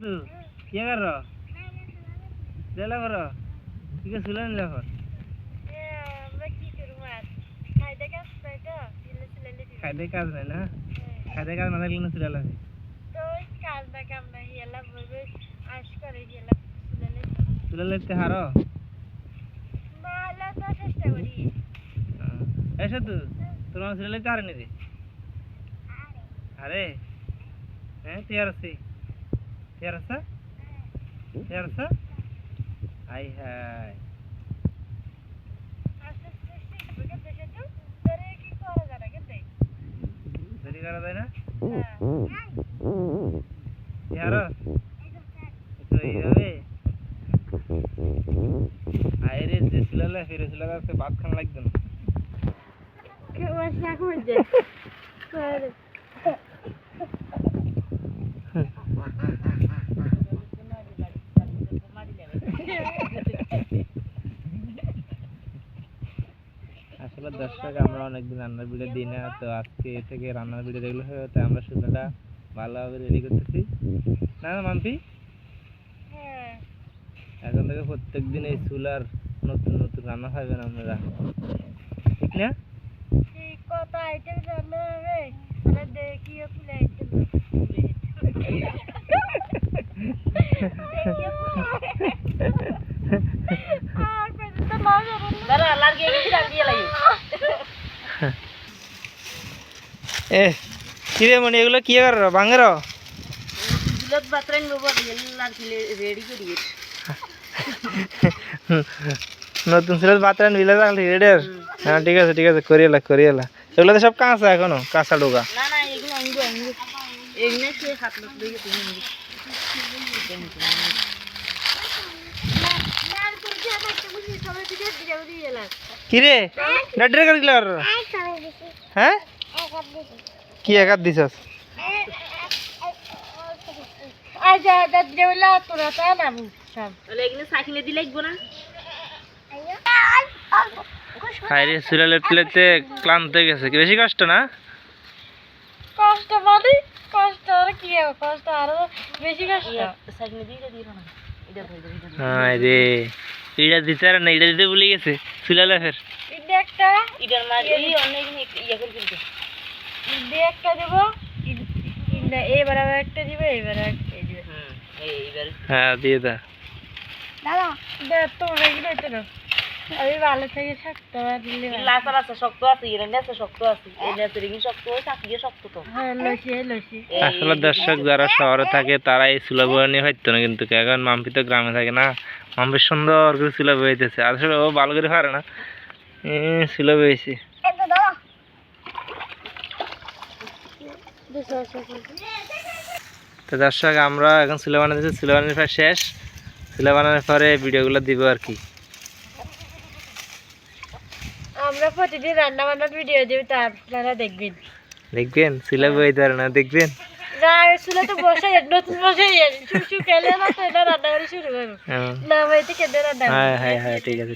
तू क्या कर रहा ले ला करो ठीक है सुलन ले कर खादे काज नहीं ना खादे काज ना लगने सुला लगे तो काज ना काम नहीं ये ला बोले आज करे ये ला सुला लेते हारो माला तो चेष्टा करी ऐसा तू तुम्हारा सुला लेते हारे नहीं दे अरे हैं तैयार से आई हाय देरी करा दे ना यार तो ये वे आई रे सुला फिर सुला से बात खाने लग गया क्या वैसा कर दे पर আসলে দর্শক আমরা অনেকদিন রান্নার ভিডিও দিই না তো আজকে থেকে রান্নার ভিডিও দেখলে হয় তাই আমরা সুলাটা ভালোভাবে রেডি করতেছি না না মাম্পি এখন থেকে প্রত্যেকদিন এই চুলার নতুন নতুন রান্না খাবেন আপনারা ঠিক না কত আইটেম রান্না হবে আরে দেখি ফুল আইটেম এ কি রে মনি এগুলো কি কর ভাঙর দুলত বাতরান বাবা লাল ছিলে রেডি করি নতুন সিরাজ বাতরান বিলে রাখলি রেডি হ্যাঁ ঠিক আছে করিয়েলা এগুলো তো সব কাঁচা এখনো কাঁচা ডোকা না না এগুলো আঙ্গু এগুলো সে হাত লোক দিয়ে তুমি কি রে ডাডরে কর গিলা হ্যাঁ কি একাত দিছস আজা দাদ দেওলা তোরা তা না সব তাহলে এগুলো সাকিনে দিলে লাগবো না হাইরে সুলালে প্লেতে ক্লান্ত হয়ে গেছে কি বেশি কষ্ট না কষ্ট মানে কষ্ট আর কি হবে কষ্ট আরো বেশি কষ্ট সাকিনে দিয়ে দিও না এটা ধরে হ্যাঁ রে ইডা দিতে আর না ইডা দিতে ভুলে গেছে সুলালে ফের এটা একটা ইডার মাঝে অনেক ইয়া করে ফেলতে ইডে একটা দেব ইডা এবার একটা দিবে এবার একটা দিবে এইবার হ্যাঁ দিয়ে দা দাদা দে তো রেগুলার তো আমি ভালো থেকে শক্ত দিলে লাসার আছে শক্ত আছে এর নেছে শক্ত আছে এই নেছে রিং শক্ত আছে চাকিয়ে শক্ত তো হ্যাঁ লসি আসলে দর্শক যারা শহরে থাকে তারা এই চুলা বয়ে নিয়ে হইতো না কিন্তু এখন মাম্পি তো গ্রামে থাকে না মাম্পি সুন্দর করে চুলা বইতেছে আসলে ও ভালো করে পারে না চুলা বইছি তো দর্শক আমরা এখন চুলা বানাতেছি চুলা বানানোর পর শেষ চুলা বানানোর পরে ভিডিওগুলো দিব আর কি আমরা প্রতিদিন রান্না বান্নার ভিডিও দেব তা আপনারা দেখবেন চুলা বইতে পারে না দেখবেন না চুলা তো বসাই নতুন বসাই শুকাইলে না তো এটা রান্না করে শুরু করবো না বইতে কেন রান্না হ্যাঁ ঠিক আছে